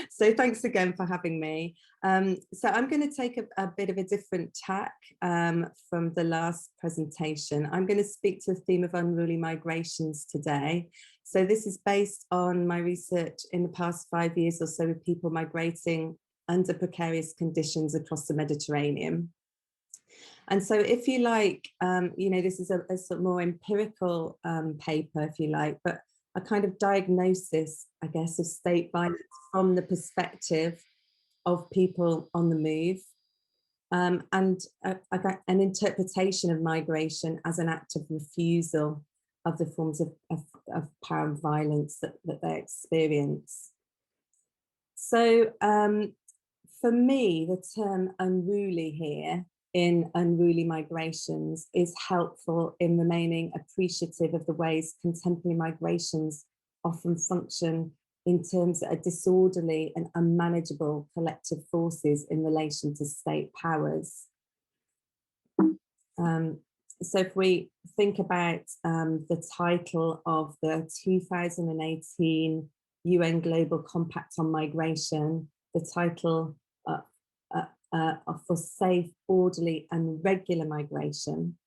So thanks again for having me. So I'm going to take a bit of a different tack from the last presentation. I'm going to speak to the theme of unruly migrations today. So this is based on my research in the past 5 years or so with people migrating under precarious conditions across the Mediterranean. And so if you like, this is a sort of more empirical paper, if you like, but a kind of diagnosis, I guess, of state violence from the perspective of people on the move, and an interpretation of migration as an act of refusal of the forms of power and violence that they experience. So for me, the term unruly here in Unruly Migrations is helpful in remaining appreciative of the ways contemporary migrations often function in terms that are disorderly and unmanageable collective forces in relation to state powers. So if we think about the title of the 2018 UN Global Compact on Migration, the title for safe, orderly and regular migration,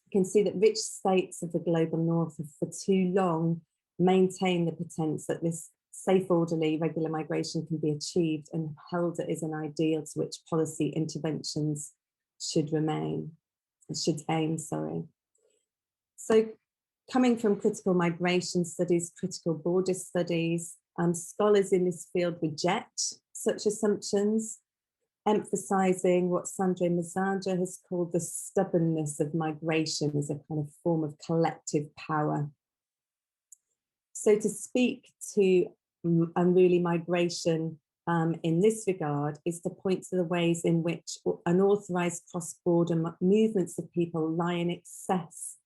you can see that rich states of the global north have for too long maintained the pretense that this safe, orderly, regular migration can be achieved and held it as an ideal to which policy interventions should aim. So coming from critical migration studies, critical border studies, scholars in this field reject such assumptions, emphasizing what Sandro Mazzaja has called the stubbornness of migration as a kind of form of collective power. So to speak to unruly migration in this regard is to point to the ways in which unauthorized cross-border movements of people lie in excess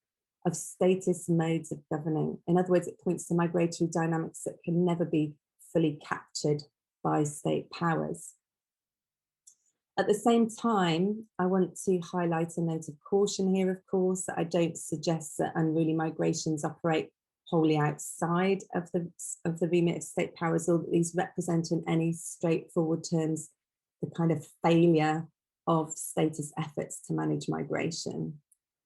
of statist modes of governing. In other words, it points to migratory dynamics that can never be fully captured by state powers. At the same time, I want to highlight a note of caution here, of course, that I don't suggest that unruly migrations operate wholly outside of the remit of state powers, or that these represent in any straightforward terms the kind of failure of statist efforts to manage migration.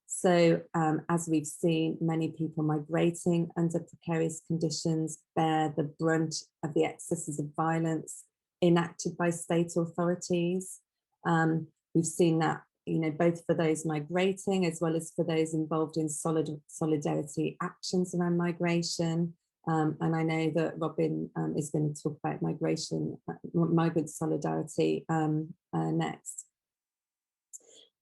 So as we've seen, many people migrating under precarious conditions bear the brunt of the excesses of violence enacted by state authorities. We've seen that, both for those migrating as well as for those involved in solidarity actions around migration. And I know that Robin is going to talk about migrant solidarity next.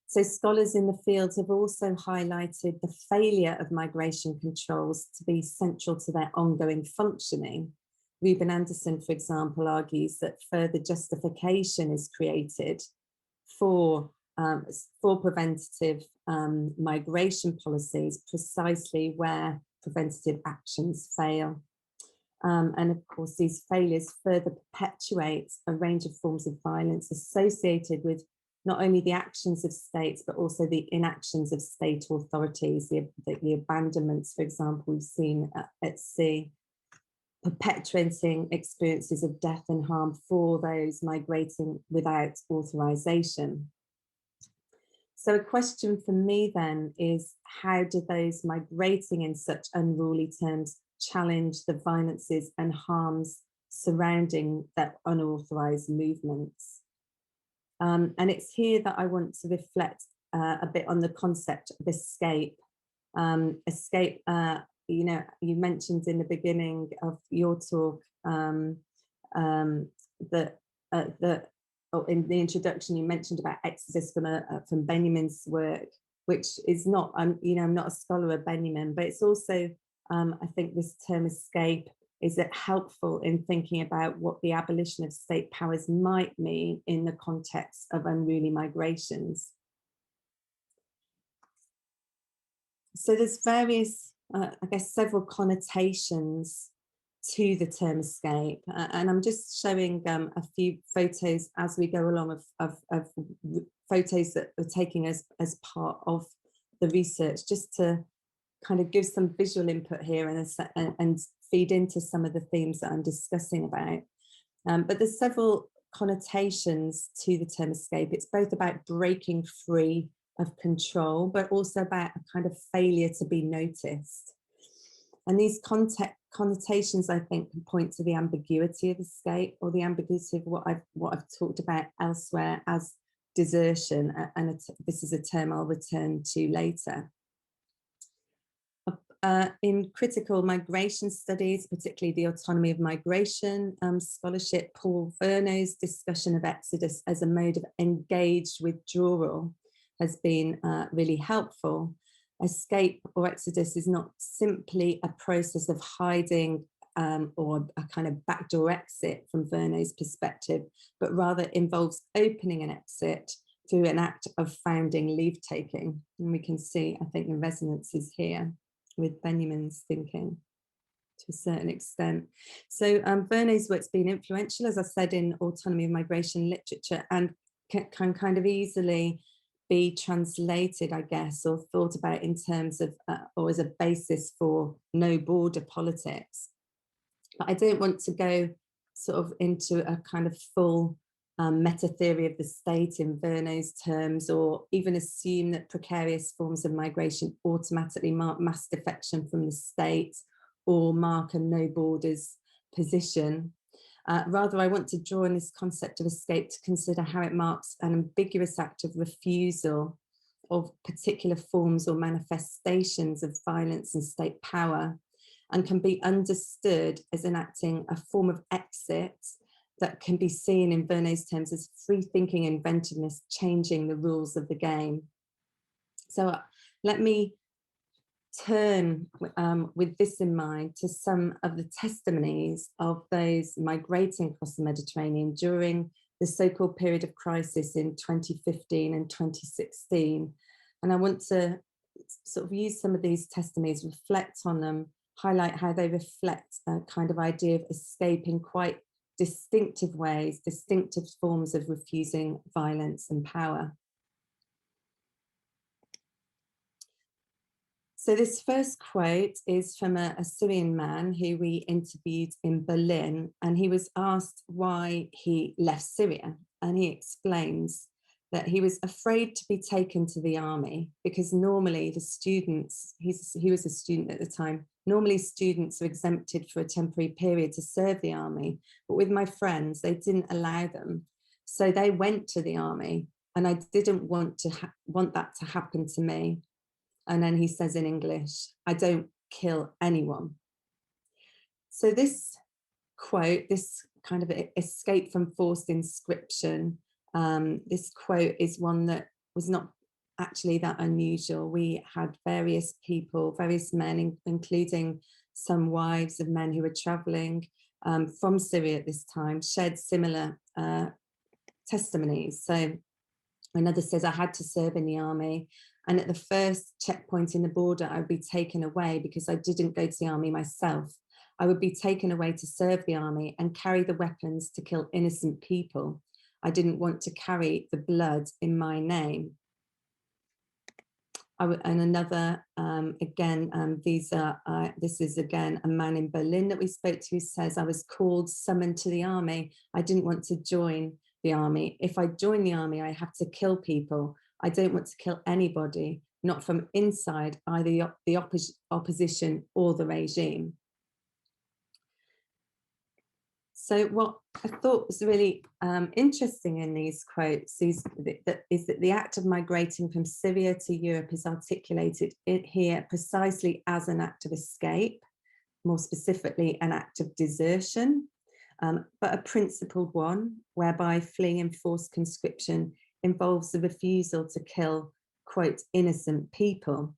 So scholars in the field have also highlighted the failure of migration controls to be central to their ongoing functioning. Ruben Anderson, for example, argues that further justification is created for preventative migration policies precisely where preventative actions fail. And of course, these failures further perpetuate a range of forms of violence associated with not only the actions of states, but also the inactions of state authorities, the abandonments, for example, we've seen at sea, perpetuating experiences of death and harm for those migrating without authorization. So a question for me then is, how do those migrating in such unruly terms challenge the violences and harms surrounding that unauthorized movements? And it's here that I want to reflect a bit on the concept of escape. Escape, you mentioned in the beginning of your talk in the introduction, you mentioned about exodus from Benjamin's work, which is not, I'm not a scholar of Benjamin, but it's also, I think this term escape, is it helpful in thinking about what the abolition of state powers might mean in the context of unruly migrations? So there's various, I guess, several connotations to the term escape. And I'm just showing a few photos as we go along of photos that are taking us as part of the research, just to kind of give some visual input here and feed into some of the themes that I'm discussing about. But there's several connotations to the term escape. It's both about breaking free of control, but also about a kind of failure to be noticed. And these connotations, I think, can point to the ambiguity of escape, or the ambiguity of what I've talked about elsewhere as desertion, and this is a term I'll return to later. In critical migration studies, particularly the autonomy of migration scholarship, Paul Verneux's discussion of exodus as a mode of engaged withdrawal has been really helpful. Escape or exodus is not simply a process of hiding or a kind of backdoor exit from Verneux's perspective, but rather involves opening an exit through an act of founding leave-taking. And we can see, I think, the resonances here with Benjamin's thinking to a certain extent. So Verneux's work's been influential, as I said, in autonomy of migration literature, and can kind of easily be translated, I guess, or thought about in terms of, or as a basis for no border politics. But I don't want to go sort of into a kind of full meta theory of the state in Verneux's terms, or even assume that precarious forms of migration automatically mark mass defection from the state or mark a no borders position. Rather, I want to draw on this concept of escape to consider how it marks an ambiguous act of refusal of particular forms or manifestations of violence and state power, and can be understood as enacting a form of exit that can be seen in Verneux's terms as free thinking inventiveness changing the rules of the game. So let me turn with this in mind to some of the testimonies of those migrating across the Mediterranean during the so-called period of crisis in 2015 and 2016. And I want to sort of use some of these testimonies, reflect on them, highlight how they reflect a kind of idea of escape in quite distinctive ways, distinctive forms of refusing violence and power. So this first quote is from a Syrian man who we interviewed in Berlin, and he was asked why he left Syria. And he explains that he was afraid to be taken to the army because normally the students, he was a student at the time, normally students are exempted for a temporary period to serve the army, but with my friends, they didn't allow them. So they went to the army, and I didn't want that to happen to me. And then he says in English, I don't kill anyone. So this quote, this kind of escape from forced inscription, this quote is one that was not actually that unusual. We had various people, various men, including some wives of men who were traveling from Syria at this time, shared similar testimonies. So another says, I had to serve in the army, and at the first checkpoint in the border, I would be taken away because I didn't go to the army myself. I would be taken away to serve the army and carry the weapons to kill innocent people. I didn't want to carry the blood in my name. And another, this is again a man in Berlin that we spoke to, who says, I was called, summoned to the army. I didn't want to join the army. If I join the army, I have to kill people. I don't want to kill anybody, not from inside either the opposition or the regime. So what I thought was really interesting in these quotes is that the act of migrating from Syria to Europe is articulated here precisely as an act of escape, more specifically an act of desertion, but a principled one whereby fleeing enforced conscription involves the refusal to kill, quote, innocent people.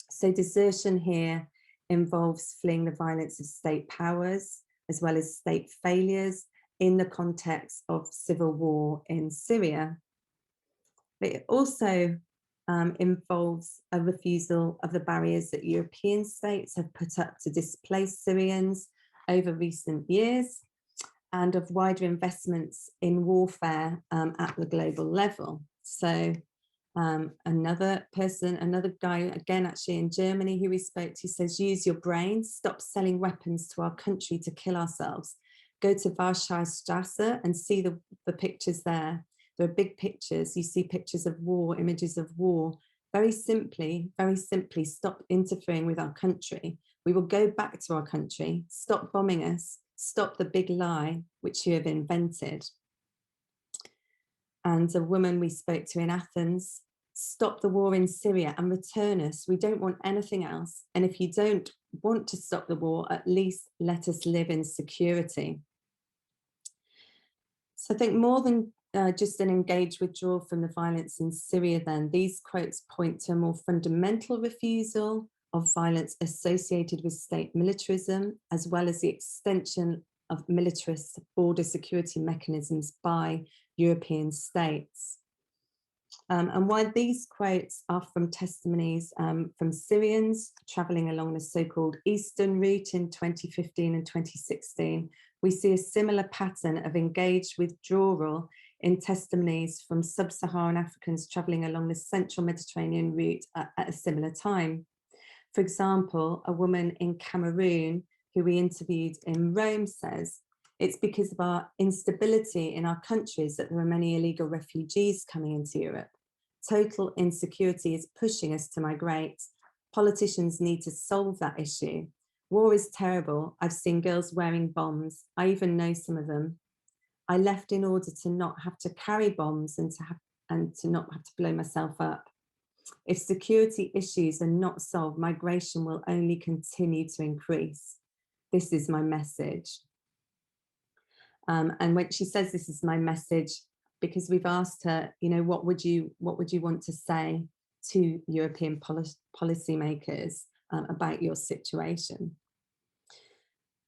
So desertion here involves fleeing the violence of state powers, as well as state failures in the context of civil war in Syria. But it also involves a refusal of the barriers that European states have put up to displace Syrians over recent years, and of wider investments in warfare at the global level. So another guy, again, actually in Germany, who we spoke to, says, use your brain, stop selling weapons to our country to kill ourselves. go to Warschau Strasse and see the pictures there. There are big pictures. You see pictures of war, images of war. Very simply, stop interfering with our country. We will go back to our country. Stop bombing us. Stop the big lie which you have invented. And a woman we spoke to in Athens, stop the war in Syria and return us. We don't want anything else. And if you don't want to stop the war, at least let us live in security. So I think more than just an engaged withdrawal from the violence in Syria, then, these quotes point to a more fundamental refusal of violence associated with state militarism, as well as the extension of militarist border security mechanisms by European states. And while these quotes are from testimonies from Syrians travelling along the so-called Eastern Route in 2015 and 2016, we see a similar pattern of engaged withdrawal in testimonies from sub-Saharan Africans travelling along the Central Mediterranean route at a similar time. For example, a woman in Cameroon who we interviewed in Rome says, "It's because of our instability in our countries that there are many illegal refugees coming into Europe. Total insecurity is pushing us to migrate. Politicians need to solve that issue. War is terrible. I've seen girls wearing bombs. I even know some of them. I left in order to not have to carry bombs and to not have to blow myself up. If security issues are not solved, migration will only continue to increase. This is my message." And when she says this is my message, because we've asked her, you know, what would you want to say to European policymakers about your situation?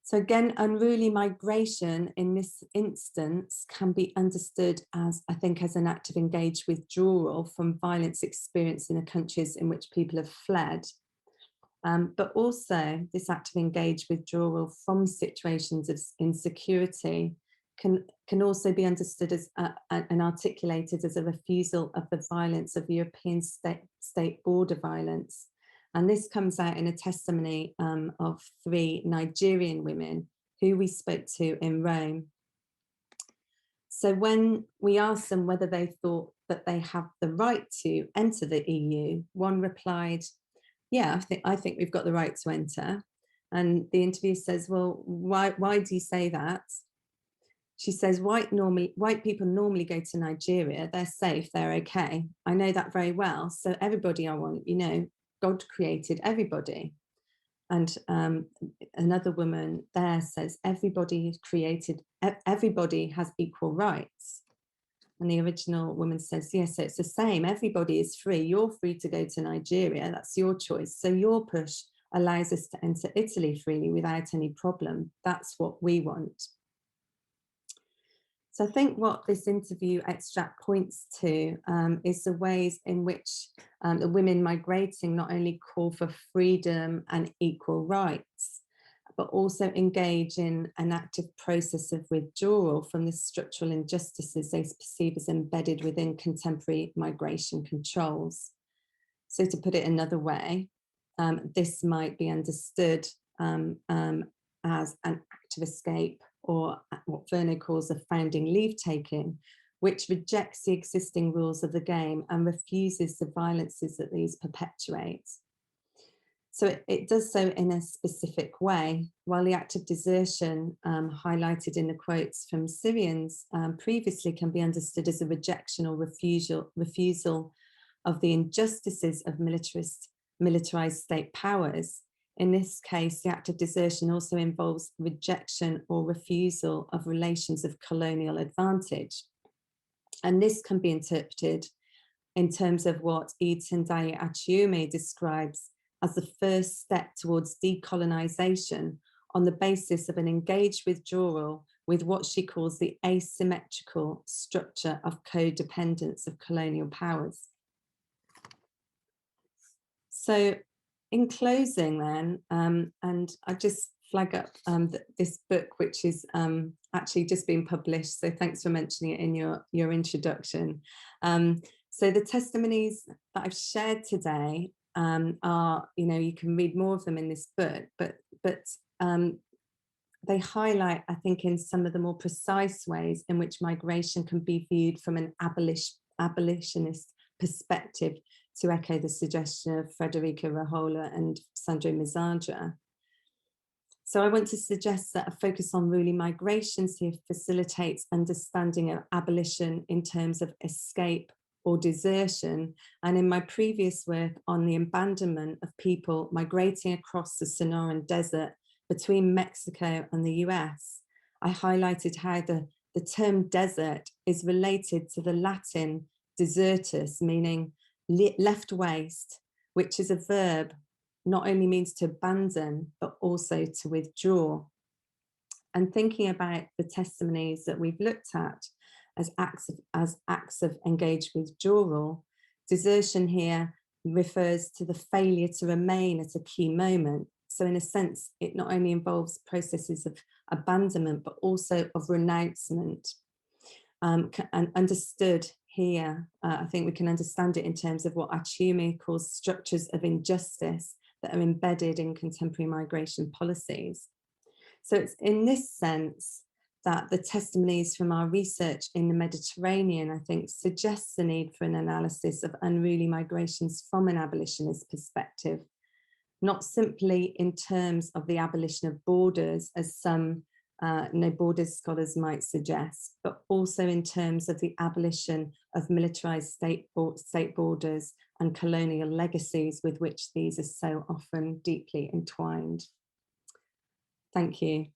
So again, unruly migration in this instance can be understood as, I think, as an act of engaged withdrawal from violence experienced in the countries in which people have fled. But also this act of engaged withdrawal from situations of insecurity can also be understood as and articulated as a refusal of the violence of European state border violence. And this comes out in a testimony of 3 Nigerian women who we spoke to in Rome. So when we asked them whether they thought that they have the right to enter the EU, one replied, "Yeah, I think we've got the right to enter." And the interviewer says, "Well, why do you say that?" She says, white people normally go to Nigeria. They're safe, they're okay. I know that very well. So everybody I want, you know, God created everybody. And another woman there says, everybody is created, everybody has equal rights. And the original woman says, yes, so it's the same. Everybody is free. You're free to go to Nigeria. That's your choice. So your push allows us to enter Italy freely without any problem. That's what we want. So I think what this interview extract points to is the ways in which the women migrating not only call for freedom and equal rights, but also engage in an active process of withdrawal from the structural injustices they perceive as embedded within contemporary migration controls. So to put it another way, this might be understood as an act of escape, or what Verno calls a founding leave-taking, which rejects the existing rules of the game and refuses the violences that these perpetuate. So it does so in a specific way, while the act of desertion highlighted in the quotes from Syrians previously can be understood as a rejection or refusal of the injustices of militarized state powers. In this case, the act of desertion also involves rejection or refusal of relations of colonial advantage. And this can be interpreted in terms of what Tendai Achiume describes as the first step towards decolonization on the basis of an engaged withdrawal with what she calls the asymmetrical structure of codependence of colonial powers. So in closing then, and I just flag up this book, which is actually just been published, so thanks for mentioning it in your introduction. So the testimonies that I've shared today are, you know, you can read more of them in this book, but they highlight, I think, in some of the more precise ways in which migration can be viewed from an abolitionist perspective, to echo the suggestion of Frederica Rahola and Sandro Misadra. So I want to suggest that a focus on unruly migrations here facilitates understanding of abolition in terms of escape or desertion. And in my previous work on the abandonment of people migrating across the Sonoran Desert between Mexico and the US, I highlighted how the term desert is related to the Latin desertus, meaning left waste, which is a verb, not only means to abandon, but also to withdraw. And thinking about the testimonies that we've looked at as acts of engaged withdrawal, desertion here refers to the failure to remain at a key moment. So in a sense, it not only involves processes of abandonment, but also of renouncement. And understood here, I think we can understand it in terms of what Achiume calls structures of injustice that are embedded in contemporary migration policies. So it's in this sense that the testimonies from our research in the Mediterranean, I think, suggests the need for an analysis of unruly migrations from an abolitionist perspective, not simply in terms of the abolition of borders, as some no borders scholars might suggest, but also in terms of the abolition of militarized state borders and colonial legacies with which these are so often deeply entwined. Thank you.